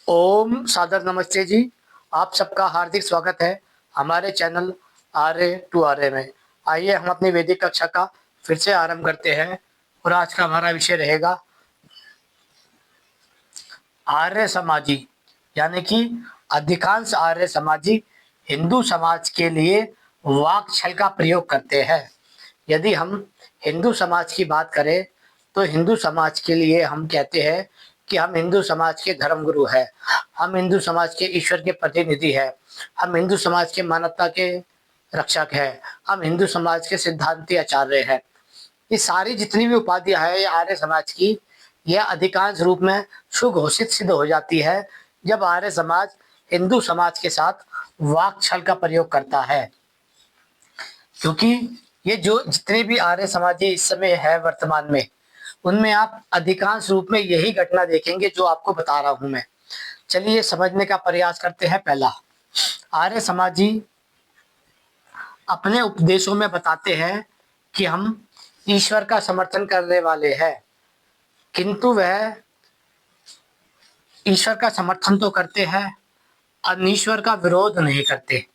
ओम सादर नमस्ते जी। आप सबका हार्दिक स्वागत है हमारे चैनल आर्य टू आर्य में। आइए हम अपनी वैदिक कक्षा का फिर से आरंभ करते हैं और आज का हमारा विषय रहेगा आर्य समाजी। यानी कि अधिकांश आर्य समाजी हिंदू समाज के लिए वाक छल का प्रयोग करते हैं। यदि हम हिंदू समाज की बात करें तो हिंदू समाज के लिए हम कहते हैं कि हम हिंदू समाज के धर्मगुरु हैं, हम हिंदू समाज के ईश्वर के प्रतिनिधि हैं, हम हिंदू समाज के मानवता के रक्षक हैं, हम हिंदू समाज के सिद्धांती आचार्य हैं। ये सारी जितनी भी उपाधियां हैं ये आर्य समाज की, यह अधिकांश रूप में सुघोषित सिद्ध हो जाती है जब आर्य समाज हिंदू समाज के साथ वाक छल का प्रयोग करता है। क्योंकि ये जो जितने भी आर्य समाजी इस समय है वर्तमान में, उनमें आप अधिकांश रूप में यही घटना देखेंगे जो आपको बता रहा हूं मैं। चलिए समझने का प्रयास करते हैं। पहला, आर्य समाजी अपने उपदेशों में बताते हैं कि हम ईश्वर का समर्थन करने वाले हैं, किंतु वह ईश्वर का समर्थन तो करते हैं, अनीश्वर का विरोध नहीं करते,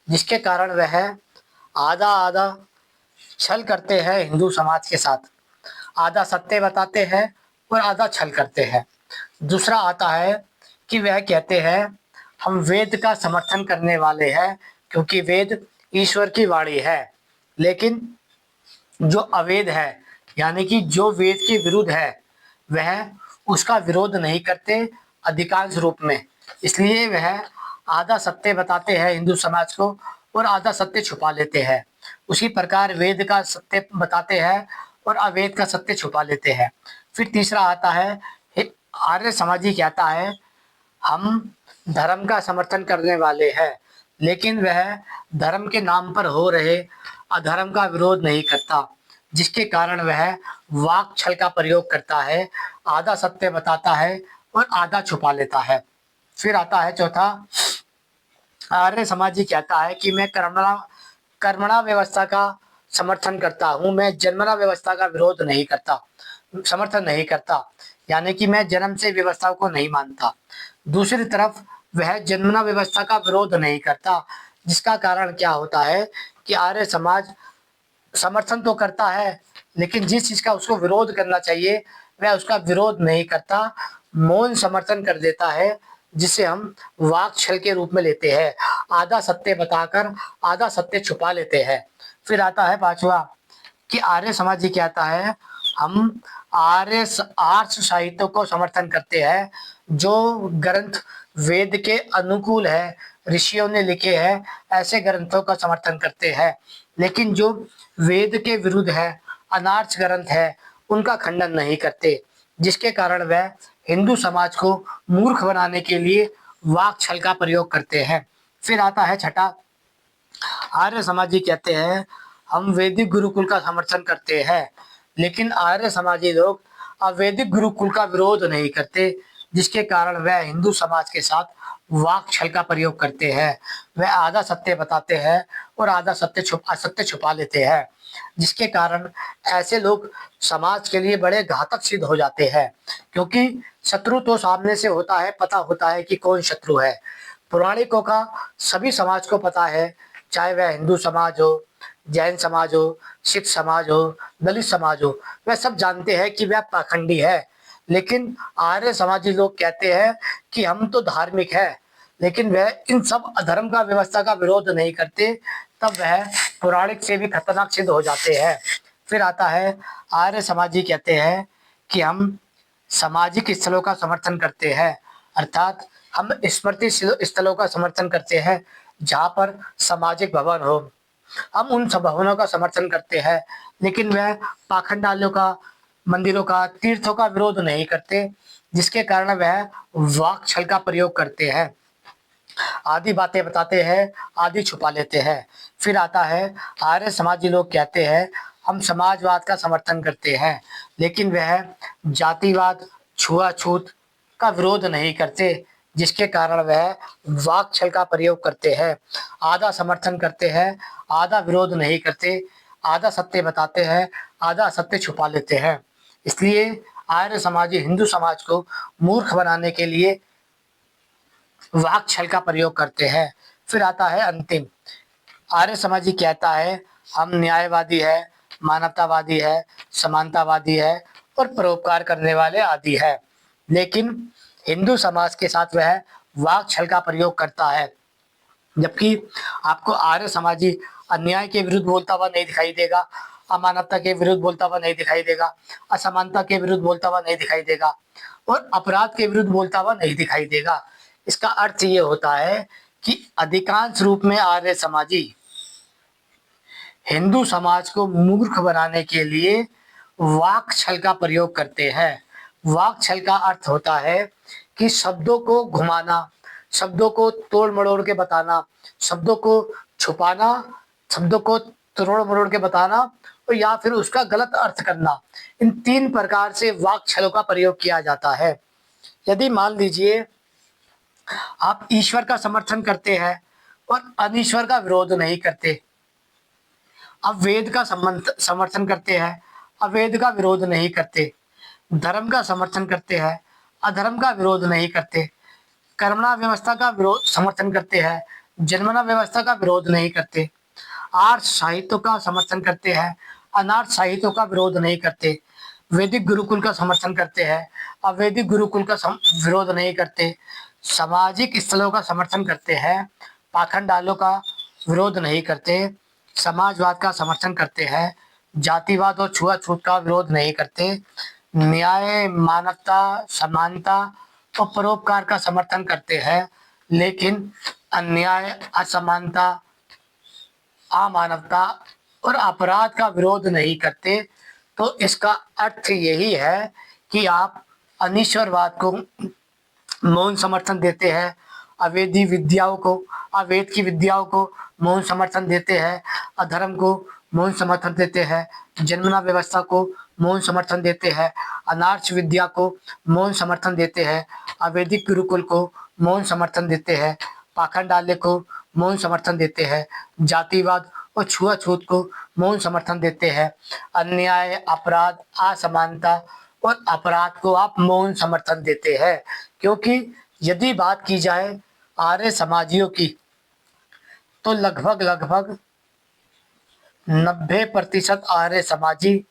जिसके कारण वह आधा आधा छल करते हैं हिंदू समाज के साथ। आधा सत्य बताते हैं और आधा छल करते हैं। दूसरा आता है कि वह कहते हैं हम वेद का समर्थन करने वाले हैं क्योंकि वेद ईश्वर की वाणी है, लेकिन जो अवेद है यानी कि जो वेद के विरुद्ध है वह उसका विरोध नहीं करते अधिकांश रूप में। इसलिए वह आधा सत्य बताते हैं हिंदू समाज को और आधा सत्य छुपा लेते हैं। उसी प्रकार वेद का सत्य बताते हैं और अवेद का सत्य छुपा लेते हैं। फिर तीसरा आता है आर्य समाजी कहता है हम धर्म का समर्थन करने वाले हैं, लेकिन वह धर्म के नाम पर हो रहे अधर्म का विरोध नहीं करता, जिसके कारण वह वाक छल का प्रयोग करता है, आधा सत्य बताता है और आधा छुपा लेता है। फिर आता है चौथा, आर्य समाजी कहता है कि मैं कर्मणा कर्मणा व्यवस्था का समर्थन करता हूँ, मैं जन्मना व्यवस्था का विरोध नहीं करता, समर्थन नहीं करता, यानी कि मैं जन्म से व्यवस्था को नहीं मानता। दूसरी तरफ वह जन्मना व्यवस्था का विरोध नहीं करता, जिसका कारण क्या होता है कि आर्य समाज समर्थन तो करता है, लेकिन जिस चीज का उसको विरोध करना चाहिए वह उसका विरोध नहीं करता, मौन समर्थन कर देता है, जिसे हम वाक छल के रूप में लेते हैं। आधा सत्य बताकर आधा सत्य छुपा लेते हैं। फिर आता है पांचवा कि आर्य समाजी कहता है हम आर्ष साहित्य को समर्थन करते हैं, जो ग्रंथ वेद के अनुकूल है, ऋषियों ने लिखे हैं, ऐसे ग्रंथों का समर्थन करते हैं, लेकिन जो वेद के विरुद्ध है, अनार्थ ग्रंथ है, उनका खंडन नहीं करते, जिसके कारण वह हिंदू समाज को मूर्ख बनाने के लिए वाक छल का प्रयोग करते हैं। फिर आता है छठा, आर्य समाजी कहते हैं हम वैदिक गुरुकुल का समर्थन करते हैं, लेकिन आर्य समाजी लोग अवैदिक गुरुकुल का विरोध नहीं करते, जिसके कारण वह हिंदू समाज के साथ वाक छल का प्रयोग करते हैं। वह आधा सत्य बताते हैं और आधा असत्य छुपा लेते हैं, जिसके कारण ऐसे लोग समाज के लिए बड़े घातक सिद्ध हो जाते हैं। क्योंकि शत्रु तो सामने से होता है, पता होता है कि कौन शत्रु है। पौराणिकों का सभी समाज को पता है, चाहे वह हिंदू समाज हो, जैन समाज हो, सिख समाज हो, दलित समाज हो, वह सब जानते हैं कि वह पाखंडी है। लेकिन आर्य समाजी लोग कहते हैं कि हम तो धार्मिक है, लेकिन वह इन सब अधर्म का व्यवस्था का विरोध नहीं करते, तब वह पौराणिक से भी खतरनाक सिद्ध हो जाते हैं। फिर आता है आर्य समाजी कहते हैं कि हम सामाजिक स्थलों का समर्थन करते हैं, अर्थात हम स्मृति स्थलों का समर्थन करते हैं जहाँ पर सामाजिक भवन हो। हम उन सब भवनों का समर्थन करते हैं, लेकिन वह पाखंडालियों का, मंदिरों का, तीर्थों का विरोध नहीं करते, जिसके कारण वह वाक छल का प्रयोग करते हैं। आधी बातें बताते हैं, आधी छुपा लेते हैं। फिर आता है आर्य समाजी लोग कहते हैं हम समाजवाद का समर्थन करते हैं, लेकिन वह जातिवाद, छुआछूत का विरोध नहीं करते, जिसके कारण वह वाक छल का प्रयोग करते हैं। आधा समर्थन करते हैं, आधा विरोध नहीं करते, आधा सत्य बताते हैं, आधा सत्य छुपा लेते हैं। इसलिए आर्य समाजी हिंदू समाज को मूर्ख बनाने के लिए वाक छल का प्रयोग करते हैं। फिर आता है अंतिम, आर्य समाजी कहता है हम न्यायवादी है, मानवतावादी है, समानतावादी है और परोपकार करने वाले आदि है। लेकिन हिंदू समाज के साथ वह वाक छल का प्रयोग करता है। जबकि आपको आर्य समाजी अन्याय के विरुद्ध बोलता हुआ नहीं दिखाई देगा, अमानवता के विरुद्ध बोलता हुआ नहीं दिखाई देगा, असमानता के विरुद्ध बोलता हुआ नहीं दिखाई देगा और अपराध के विरुद्ध बोलता हुआ नहीं दिखाई देगा। इसका अर्थ ये होता है कि अधिकांश रूप में आर्य समाजी हिंदू समाज को मूर्ख बनाने के लिए वाक छल का प्रयोग करते हैं। वाक छल का अर्थ होता है कि शब्दों को घुमाना, शब्दों को तोड़ मरोड़ के बताना, शब्दों को छुपाना, शब्दों को तोड़ मरोड़ के बताना और या फिर उसका गलत अर्थ करना। इन 3 प्रकार से वाक छलों का प्रयोग किया जाता है। यदि मान लीजिए आप ईश्वर का समर्थन करते हैं और अनीश्वर का विरोध नहीं करते, आप वेद का समर्थन करते हैं, अवेद का विरोध नहीं करते, धर्म का समर्थन करते हैं, अधर्म का विरोध नहीं करते, कर्मणा व्यवस्था का विरोध समर्थन करते हैं, जन्मना व्यवस्था का विरोध नहीं करते, आर्ष साहित्य का समर्थन करते हैं, अनार्ष साहित्य का विरोध नहीं करते, वैदिक गुरुकुल का समर्थन करते हैं, अवैदिक गुरुकुल का विरोध नहीं करते, सामाजिक स्थलों का समर्थन करते हैं, पाखंडालों का विरोध नहीं करते, समाजवाद का समर्थन करते हैं, जातिवाद और छुआछूत का विरोध नहीं करते, न्याय, मानवता, समानता और परोपकार का समर्थन करते हैं, लेकिन अन्याय, असमानता, अमानवता और अपराध का विरोध नहीं करते। तो इसका अर्थ यही है कि आप अनीश्वरवाद को मौन समर्थन देते हैं, अवैधी विद्याओं को, अवैध की विद्याओं को मौन समर्थन देते हैं, अधर्म को मौन समर्थन देते हैं, जन्मना व्यवस्था को मौन समर्थन देते हैं, अनार्ष विद्या को मौन समर्थन देते हैं, अवैधिक गुरुकुल को मौन समर्थन देते हैं, पाखंडाले को मौन समर्थन देते हैं, जातिवाद और छुआछूत को मौन समर्थन देते हैं, अन्याय, अपराध, असमानता और अपराध को आप मौन समर्थन देते हैं। क्योंकि यदि बात की जाए आर्य समाजियों की, तो लगभग 90% आर्य समाजी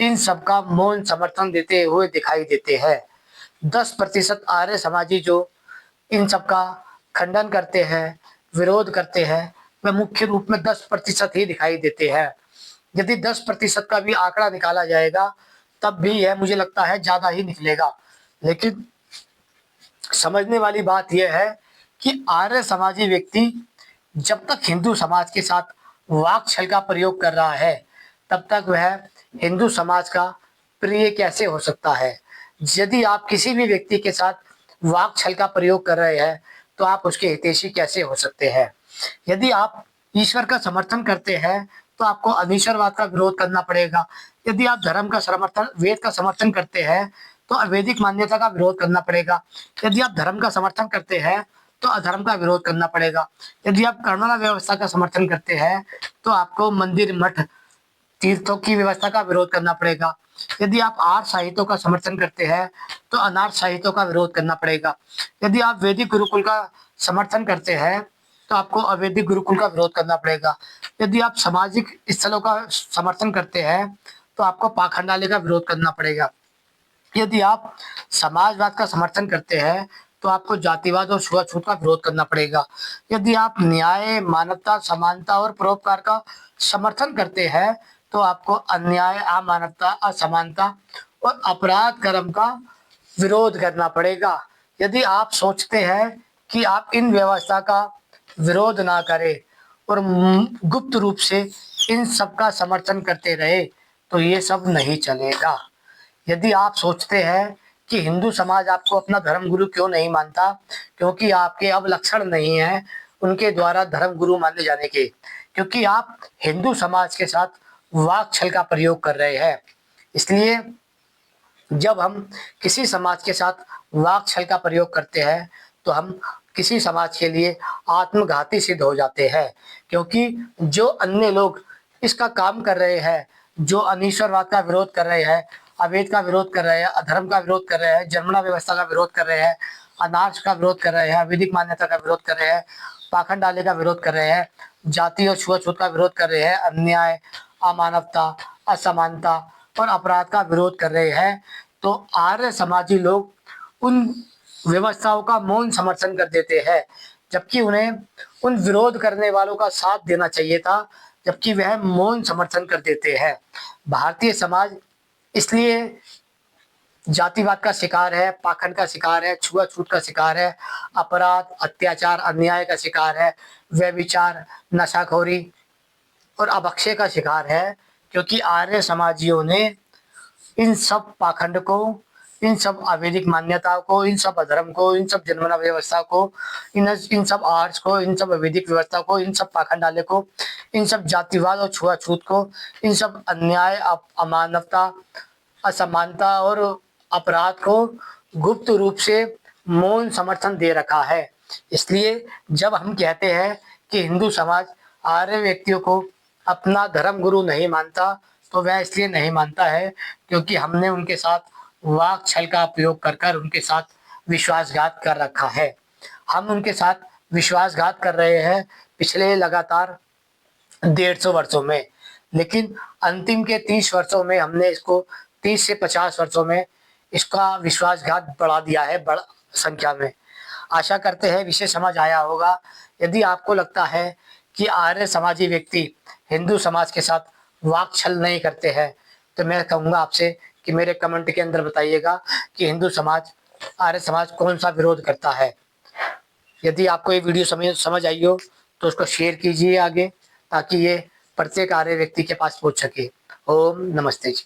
इन सबका मौन समर्थन देते हुए दिखाई देते हैं। 10% आर्य समाजी जो इन सबका खंडन करते हैं, विरोध करते हैं, वह मुख्य रूप में 10% ही दिखाई देते हैं। यदि 10% का भी आंकड़ा निकाला जाएगा तब भी यह मुझे लगता है ज़्यादा ही निकलेगा। लेकिन समझने वाली बात यह है कि आर्य समाजी व्यक्ति जब तक हिंदू समाज के साथ वाक छल का प्रयोग कर रहा है तब तक वह हिंदू समाज का प्रिय कैसे हो सकता है। यदि आप किसी भी व्यक्ति के साथ वाक छल का प्रयोग कर रहे हैं तो आप उसके हितैषी कैसे हो सकते हैं। यदि आप ईश्वर का समर्थन करते हैं तो आपको अनीश्वरवाद का विरोध करना पड़ेगा। यदि आप धर्म का समर्थन, वेद का समर्थन करते हैं तो अवैदिक मान्यता का विरोध करना पड़ेगा। यदि आप धर्म का समर्थन करते हैं तो अधर्म का विरोध करना पड़ेगा। यदि आप कर्मणा व्यवस्था का समर्थन करते हैं तो आपको मंदिर, मठ, तीर्थों की व्यवस्था का विरोध करना पड़ेगा। यदि आप आर्ष साहित्यों का समर्थन करते हैं तो अनार्ष साहित्यों का विरोध करना पड़ेगा। यदि आप वैदिक गुरुकुल का समर्थन करते हैं तो आपको अवैधिक गुरुकुल का विरोध करना पड़ेगा। यदि आप सामाजिक स्थलों का समर्थन करते हैं तो आपको पाखंडाले का विरोध करना पड़ेगा। यदि आप समाजवाद का समर्थन करते हैं तो आपको जातिवाद और छुआछूत का विरोध करना पड़ेगा। यदि आप न्याय, मानवता, समानता और परोपकार का समर्थन करते हैं तो आपको अन्याय, अमानवता, असमानता और अपराध कर्म का विरोध करना पड़ेगा। यदि आप सोचते हैं कि आप इन व्यवस्था का विरोध ना करें और गुप्त रूप से इन सब का समर्थन करते रहे तो ये सब नहीं चलेगा। यदि आप सोचते हैं कि हिंदू समाज आपको अपना धर्म गुरु क्यों नहीं मानता, क्योंकि आपके अब लक्षण नहीं है उनके द्वारा धर्म गुरु माने जाने के, क्योंकि आप हिंदू समाज के साथ वाक छल का प्रयोग कर रहे हैं। इसलिए जब हम किसी समाज के साथ वाक छल का प्रयोग करते हैं तो हम किसी समाज के लिए आत्मघाती सिद्ध हो जाते हैं। क्योंकि जो अन्य लोग इसका काम कर रहे हैं, जो अनीश्वरवाद का विरोध कर रहे हैं, अवैध का विरोध कर रहे हैं, अधर्म का विरोध कर रहे हैं, जन्मना व्यवस्था का विरोध कर रहे हैं, अनार्य का विरोध कर रहे हैं, अवैधिक मान्यता का विरोध कर रहे हैं, पाखंडाले का विरोध कर रहे हैं, जाति और छुआछूत का विरोध कर रहे हैं, अन्याय, अमानवता, असमानता और अपराध का विरोध कर रहे हैं, तो आर्य समाजी लोग उन व्यवस्थाओं का मौन समर्थन कर देते हैं, जबकि उन्हें उन विरोध करने वालों का साथ देना चाहिए था, जबकि वह मौन समर्थन कर देते हैं। भारतीय समाज इसलिए जातिवाद का शिकार है, पाखंड का शिकार है, छुआछूत का शिकार है, अपराध, अत्याचार, अन्याय का शिकार है, व्यभिचार, नशाखोरी और अभक्ष्य का शिकार है, क्योंकि आर्य समाजियों ने इन सब पाखंड को, इन सब अवैधिक मान्यताओं को, इन सब अधर्म को, इन सब जनगणना व्यवस्था को, इन सब आर्ट्स को, इन सब अवैधिक व्यवस्था को, इन सब पाखंडाले को, इन सब जातिवाद और छुआछूत को, इन सब अन्याय, अमानवता, असमानता और अपराध को गुप्त रूप से मौन समर्थन दे रखा है। इसलिए जब हम कहते हैं कि हिंदू समाज आर्य व्यक्तियों को अपना धर्म गुरु नहीं मानता, तो वह इसलिए नहीं मानता है क्योंकि हमने उनके साथ वाक छल का उपयोग कर कर उनके साथ विश्वासघात कर रखा है। हम उनके साथ विश्वासघात कर रहे हैं पिछले लगातार 150 वर्षों में, लेकिन अंतिम के 30 वर्षों में हमने इसको 30 से 50 वर्षों में इसका विश्वासघात बढ़ा दिया है, बड़ संख्या में। आशा करते हैं विषय समझ आया होगा। यदि आपको लगता है कि आर्य समाजी व्यक्ति हिंदू समाज के साथ वाक छल नहीं करते हैं, तो मैं कहूँगा आपसे कि मेरे कमेंट के अंदर बताइएगा कि हिंदू समाज, आर्य समाज कौन सा विरोध करता है। यदि आपको ये वीडियो समझ आई हो तो उसको शेयर कीजिए आगे, ताकि ये प्रत्येक आर्य व्यक्ति के पास पहुंच सके। ओम नमस्ते जी।